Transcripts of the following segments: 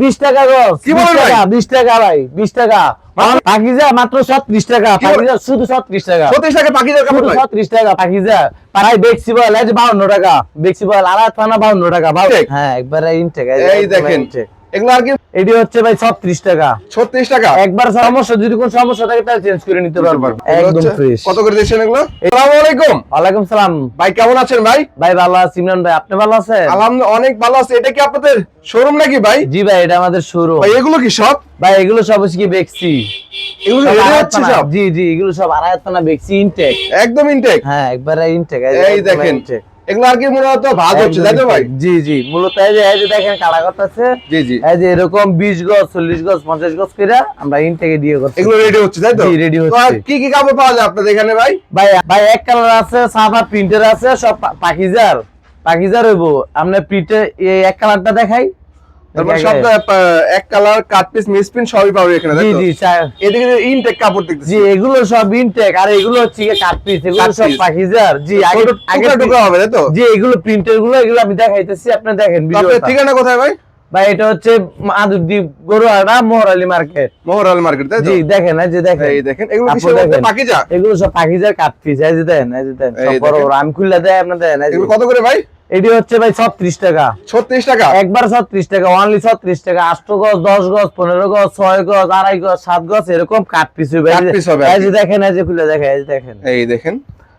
20 টাকা গজ। কি বলেন ভাই? 20 টাকা ভাই, 20 টাকা। পাকিজা মাত্র 37 টাকা। পাকিজা শুধু 37 টাকা। 36 টাকা পাকিজার কাপড় ভাই। 37 টাকা পাকিজা। ভাই বেক্সিবল এই যে 52 টাকা। বেক্সিবল আড়াই পানা 52 টাকা। হ্যাঁ, একবারে ইনটেক। এই দেখেন। এগুলো আর কি এটি হচ্ছে ভাই 36 টাকা। 36 টাকা। একবার সমস্যা যদি কোনো সমস্যা থাকে তাহলে চেঞ্জ করে নিতে পারবেন। একদম ফ্রেশ। কত করে দিচ্ছেন এগুলো? আসসালামু আলাইকুম। ওয়ালাইকুম সালাম। ভাই কেমন আছেন ভাই? ভাই ভালো আছি ইমরান ভাই, আপনি ভালো আছেন? আলহামদুলিল্লাহ অনেক ভালো আছি। এটা কি আপনাদের শোরুম নাকি ভাই? জি ভাই, এটা আমাদের শোরুম। ভাই এগুলো কি সব? ভাই এগুলো সব হচ্ছে কি বেক্সি। এগুলো সব রেডি আড়াই হচ্ছে পানা। সব? জি জি, এগুলো সব আড়াই পানা বেক্সি ইনটেক। একদম ইনটেক। হ্যাঁ, একবারে ইনটেক। এই দেখেন। এগুলো আর কি মূলত ভাজ হচ্ছে তাই তো ভাই? জি জি, মূলত এই যে দেখেন কাটা করতেছে। জি জি। এই যে এরকম 20 গজ 40 গজ 50 গজ করে আমরা ইনটেকে দিয়ে করছি। এগুলো রেডি হচ্ছে তাই তো? জি, রেডি তো আর হচ্ছে। কি কি কাপড় পাওয়া যায় আপনাদের এখানে ভাই? ভাই ভাই এক কালার আছে, সাদা প্রিন্টের আছে, সব পাকিজার হইব। আমরা প্রিন্টে এই এক কালারটা দেখাই। তারপর সব এক colour cut piece miss print সবই পাবে এখানে তাই জি তো? জি, এদিকে ইনটেক কাপড় দেখতেছি। জি, এগুলো সব ইনটেক আর এগুলো হচ্ছে কাট পিস। এগুলো Cut সব piece। পাকিজার। জি, আগে টুকরা টুকরা হবে তাই তো? জি, এগুলো প্রিন্টের গুলো, এগুলো আমি দেখাইতেছি, আপনি দেখেন আপনাদের ভিডিওটা। ঠিকানা কোথায় ভাই? ভাই এটা হচ্ছে মাধুরদ্বীপ গরুয়াড়া মোহরালী মার্কেট। মোহরাল মার্কেট তাই তো? জি, দেখেন এই যে দেখেন। এই দেখেন এগুলো আপনি কিসের মধ্যে দেখেন। পাকিজা? এগুলো সব পাকিজার কাট পিস। এই যে দেন, এই যে দেন, সব এই বড় দেখেন। বড়। আমি খুললে দেয় আপনি দেন। এই যে এগুলো কত করে ভাই? এটি হচ্ছে ভাই 36 টাকা। 36 টাকা। একবার 36 টাকা, অনলি 36 টাকা। 8 গজ 10 গজ 15 গজ 6 গজ 2.5 গজ 7 গজ এরকম কাট পিস হবে। Cut piece হবে আর এই কি। যে দেখেন, এই যে খুলে দেখেন, এই যে দেখেন। এই দেখেন।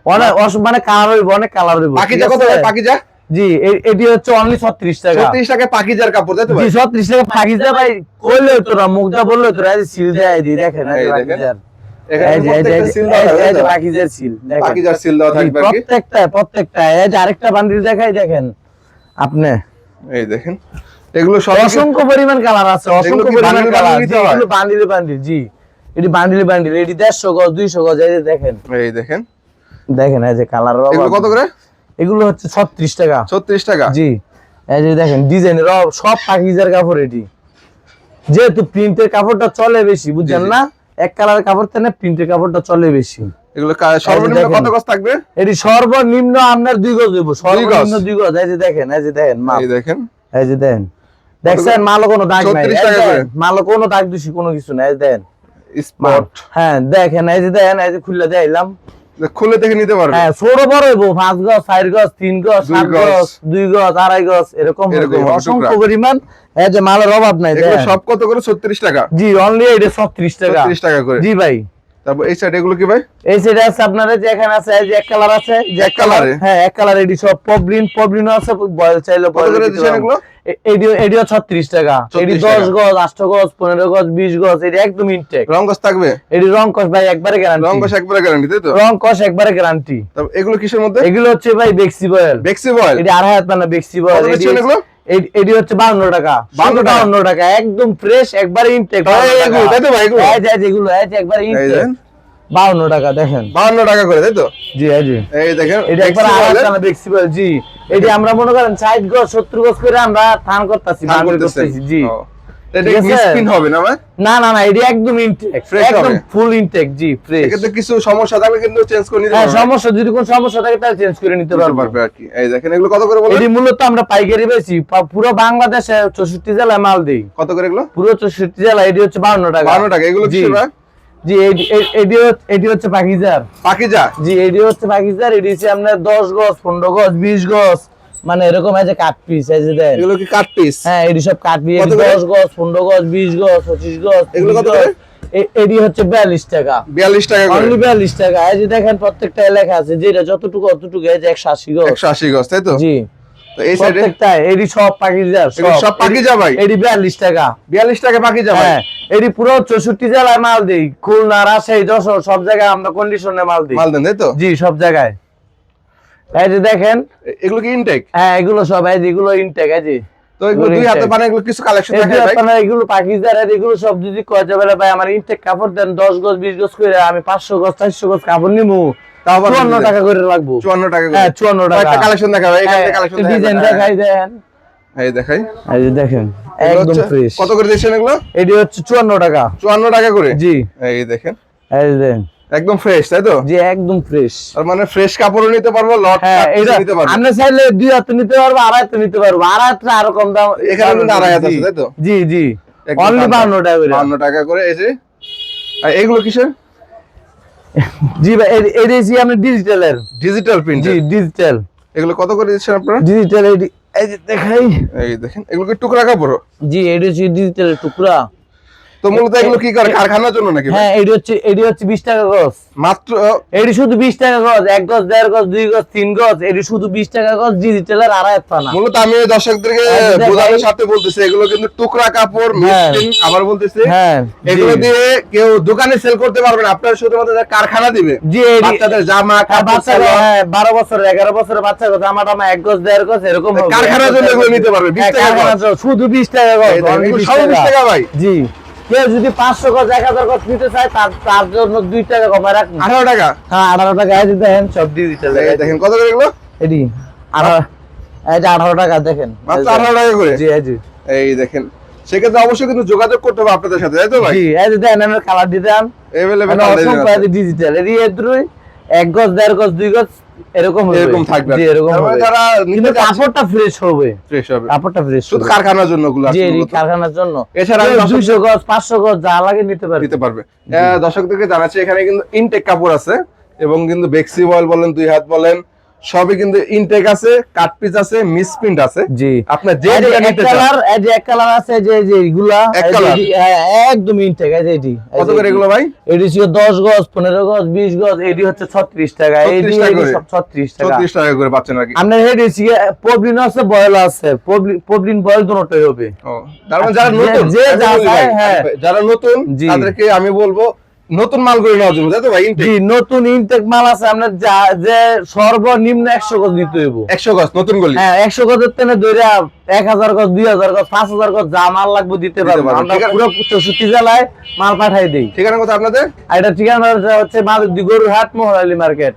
অনেক মানে কালার হইব, অনেক কালার হইব। পাকিজা কত ভাই পাকিজা? জি, এটি হচ্ছে অনলি 36 টাকা। 36 টাকা পাকিজার কাপড় তাই তো জি, ভাই? 36 টাকা পাকিজা ভাই। কইলে তো না, মুখটা বললে তো না, এই যে সিল দেয় দি দেখেন। এই এই যে দেখেন। পাকিজার। এখানে এই যে প্রত্যেকটা সিল দেওয়া এই যে আছে পাকিজার সিল দেখেন। পাকিজার সিল দেওয়া জি, থাকবে আর কি। প্রত্যেকটা। এই যে আরেকটা বান্ডিল দেখাই দেখেন আপনি। এই দেখেন। এগুলো সব অসংখ্য পরিমাণ কালার আছে, এগুলো অসংখ্য কি পরিমাণ বান্ডিল কালার। বান্ডিল জি, দিতে হয়? এগুলো বান্ডিল জি। এটি বান্ডিল এটি 150 গজ 200 গজ। এই যে দেখেন, এই দেখেন। দেখেন এই যে কালার। এগুলো কত করে? এগুলো হচ্ছে 36 টাকা। 36 টাকা। জি, এই যে দেখেন ডিজাইনের সব পাকিজার কাপড়। এটি যেহেতু প্রিন্টের কাপড়টা চলে বেশি, বুঝছেন জি, জি। না? এক কালারের কাপড় থেকে পিন্টের কাপড়টা চলে বেশি। এগুলো সর্বনিম্ন দেখেন। কত গজ থাকবে? এটি সর্বনিম্ন আপনার 2 গজ হইব। সর্বনিম্ন 2 গজ। এই যে দেখেন, এই যে দেখেন মাল। এই দেখেন। এই যে দেন, দেখছেন মালও কোনো দাগ নাই। 36 টাকা করে। মালও কোনো দাগ দূষি কোনো কিছু নাই। এই দেন স্পট। হ্যাঁ, দেখেন এই যে দেন, এই যে খুলে দেখাইলাম। খুলে দেখে নিতে পারবে। হ্যাঁ, ছোট বড় হইব। 5 গজ 4 গজ 3 গজ 2 7 গজ 2 গজ 2.5 গজ এরকম এরকম হবে। হবে অসংখ্য টুকরা। পরিমাণ। এই যে মালের অভাব নাই। এগুলো দেখেন। সব কত করে? 36 টাকা। জি, অনলি এটা 36 টাকা। 36 টাকা করে। জি ভাই। তারপর এই সাইড এগুলো কি ভাই? এই সেটা আছে আপনার, যে এখানে আছে এই যে এক কালার আছে, যে এক কালারে? হ্যাঁ, এক কালার। এডি সব পবলিন আছে, বয়েল চাইলে কত করে দিচ্ছেন এগুলো? এডিও 36 টাকা। এডি 36 10 টাকা। গজ 8 গজ 15 গজ 20 গজ। এডি একদম ইনটেক। রং কস থাকবে? এডি রং কস ভাই একবারে গ্যারান্টি। রং কস একবারে গ্যারান্টি তাই তো? রং কস একবারে গ্যারান্টি। তারপর এগুলো কিসের মধ্যে? এগুলো হচ্ছে ভাই বেক্সি বয়েল। বেক্সি বয়েল। এডি 2.5 হাত পানা বেক্সি বয়েল। কত দিচ্ছেন এগুলো? এডি হচ্ছে 52 টাকা। 52 টাকা? 52 টাকা একদম ফ্রেশ একবারে ইনটেক। এগুলো তাই তো ভাই এগুলো? এই যে এগুলো এই যে একবারে এই ইনটেক। দেন। 52 টাকা দেখেন। 52 টাকা করে তাই তো? জি, এই যে এই দেখেন। এটা একবার আলাদা ফ্লেক্সিবল। জি, এটি আমরা মনে করেন 60 গজ 70 গজ করে আমরা থান করতেছি, বান্ডেল করতেছি। জি, এটা ঠিক আছে? মিস পিন হবে না ভাই? না এটি একদম ইনটেক, Fresh একদম হবে? ফুল ইনটেক। জি, ফ্রেশ। এক্ষেত্রে কিছু সমস্যা থাকলে কিন্তু চেঞ্জ করে নিতে হ্যাঁ, পারবে। সমস্যা যদি কোনো সমস্যা থাকে তাহলে চেঞ্জ করে নিতে নিতে পারবো। পারবে আর কি। এই দেখেন এগুলো কত করে বলেন? এটি মূলত আমরা পাইকারি বেচি, পুরো বাংলাদেশে 64 জেলায় মাল দেই। কত করে এগুলো? পুরো 64 জেলা। এটি হচ্ছে 52 টাকা। 52 টাকা। এগুলো জি। কিসের ভাই? জি, এটি হচ্ছে পাকিজার। পাকিজা। জি, এটি হচ্ছে পাকিজার। এটি হচ্ছে আপনার 10 গজ 15 গজ 20 গজ, মানে এরকম আছে কাট পিস। এই যে দেন, এগুলো কি কাট পিস? হ্যাঁ, এটি সব কাট পিস। কত করে? 10 গজ 15 গজ 20 গজ 25 গজ। এগুলো কত করে? এটি হচ্ছে 42 টাকা। 42 টাকা করে। অনলি 42 টাকা। এই যে দেখেন প্রত্যেকটা লেখা আছে, যেটা যতটুকু অতটুকু। এই যে 180 গজ। 180 গজ তাই তো? জি, তো এই সাইডে প্রত্যেকটা এটি সব পাকিজার। এগুলো সব পাকিজা ভাই? এটি 42 টাকা। 42 টাকা পাকিজা ভাই? হ্যাঁ, এটি পুরো 64 জেলায় মাল দেই। খুলনা, রাজশাহী, যশোর সব জায়গায় আমরা কন্ডিশনে মাল দিই। মাল দেন তাই তো? জি, সব জায়গায়। এই যে দেখেন, এগুলো কি ইনটেক? হ্যাঁ, এগুলো সব এই যে এগুলো ইনটেক। এই যে তো এগুলো দুই হাতে বানায় এগুলো কিছু কালেকশন থাকে ভাই? এগুলো পাকিস্তান। এগুলো সব যদি কয় যাবে ভাই আমার ইনটেক কাপড় দেন 10 গজ 20 গজ করে, আমি 500 গজ 400 গজ কাপড় নিমু, তাও আবার 54 টাকা করে লাগবো। 54 টাকা করে? হ্যাঁ, 54 টাকা। একটা কালেকশন দেখা ভাই, এখান থেকে কালেকশন ডিজাইন দেখাই দেন। এই দেখাই। এই যে দেখেন এগুলো একদম হচ্ছে- ফ্রেশ। কত করে দিচ্ছেন এগুলো? এটি হচ্ছে 54 টাকা। 54 টাকা করে? জি, এই দেখেন। এই যে দেন। একদম ফ্রেশ তাই তো? জি একদম ফ্রেশ। আর মানে ফ্রেশ কাপড়ও নিতে পারবো, লট হ্যাঁ এটা নিতে পারবো। আমরা চাইলে 2 হাত নিতে পারবো, 2.5 হাত নিতে পারবো, 2.5 হাত আরো কম দাম। এখানে কিন্তু 2.5 হাত আছে তাই তো? জি জি একদম অনলি 52 টাকা করে। 52 টাকা করে। এই যে আর এগুলো কিসের? জি ভাই এটা জি আপনি ডিজিটালের। Digital print. জি ডিজিটাল। এগুলো কত করে দিচ্ছেন আপনারা? ডিজিটাল এই যে দেখাই। এই দেখেন এগুলো কি টুকরা কাপড়? জি এটা হচ্ছে ডিজিটালের টুকরা। তো মূলত এগুলো কি করে, কারখানার জন্য নাকি? হ্যাঁ এটি হচ্ছে 20 টাকা গজ মাত্র। এটি শুধু 20 টাকা গজ, 1 গজ 1.5 গজ 2 গজ 3 গজ, এটি শুধু 20 টাকা গজ ডিজিটালের 2.5 পানা। মূলত আমি দর্শকদেরকে বোঝানোর সাথে বলতেছি এগুলো কিন্তু টুকরা কাপড়, মিস্ত্রি আবার বলতেছি। হ্যাঁ এগুলো দিয়ে কেউ দোকানে সেল করতে পারবে না, আপনারা শুধুমাত্র কারখানা দিবে। জি বাচ্চাদের জামা বাচ্চারা 12 বছর 11 বছরের বাচ্চা গজ জামা টামা 1 গজ 1.5 গজ এরকম হবে। কারখানার জন্য এগুলো নিতে পারবে 20 টাকা গজ। শুধু 20 টাকা গজ, অনলি 20 টাকা ভাই। জি কেউ যদি 500 গজ 1000 গজ নিতে চায় তার জন্য 2 টাকা কমায় রাখুন। 18 টাকা। হ্যাঁ 18 টাকা। এই যে দেখেন সব ডিজিটাল। এই দেখেন কত করে এগুলো? এডি 18 এই যে 18 টাকা দেখেন মাত্র 18 টাকা করে। জি জি এই দেখেন সেক্ষেত্রে অবশ্যই কিন্তু যোগাযোগ করতে হবে আপনাদের সাথে তাই তো ভাই? জি এই যে দেখেন আমরা কালার দিতাম अवेलेबल ডিজিটাল। এর এদ্রুই 1 গজ 1.5 গজ 2 গজ এরকম হবে, এরকম থাকবে। জি এরকম তার মানে হবে। যারা কিন্তু নিতে যাচ্ছে কাপড়টা ফ্রেশ হবে, ফ্রেশ হবে। কাপড়টা ফ্রেশ শুধু হবে কারখানার জন্য গুলো জি আছে এই মূলত। কারখানার জন্য। এছাড়া কেউ 200 গজ 500 গজ যা লাগে নিতে পারবে। দিতে পারবে। দর্শকদেরকে জানাচ্ছি এখানে কিন্তু ইনটেক কাপড় আছে এবং কিন্তু বেক্সি বয়েল বলেন, 2 হাত বলেন, সবই কিন্তু ইনটেক আছে, কাট পিস আছে, মিসপ্রিন্ট আছে। জি আপনি যে এই যে যেটা এক নিতে চান। কালার, এই যে এক কালার আছে যে এগুলা এক এই যে কালার? হ্যাঁ একদম ইনটেক। এই যে এটি কত করে এগুলো ভাই? এটি ছিল 10 গজ 15 গজ 20 গজ, এটি হচ্ছে 36 টাকা। 36 টাকা করে। সব 36 টাকা। 36 টাকা করে পাচ্ছেন নাকি? আপনার হেড এসি পবলিন আছে, বয়েল আছে, পবলিন বয়েল দুটোই হবে। ও তার মানে যারা নতুন, যে আমি যা বলি ভাই, চায়, হ্যাঁ। যারা নতুন জি। তাদেরকে আমি বলবো নতুন মালগুলো নেওয়ার জন্য তাই তো ভাই? ইনটেক জি নতুন ইনটেক মাল আছে আপনার যে সর্বনিম্ন 100 গজ নিতে হইব। 100 গজ নতুন গলি। হ্যাঁ 100 গজের তেনে ধরে 1000 গজ 2000 গজ 5000 গজ যা মাল লাগবে দিতে পারবো। পারবেন। আমরা ঠিক আছে। পুরো 64 জেলায় মাল পাঠাই দেই। ঠিকানা কোথায় আপনাদের? আর এটা ঠিকানা হচ্ছে গরুর হাট, মোহরালী মার্কেট।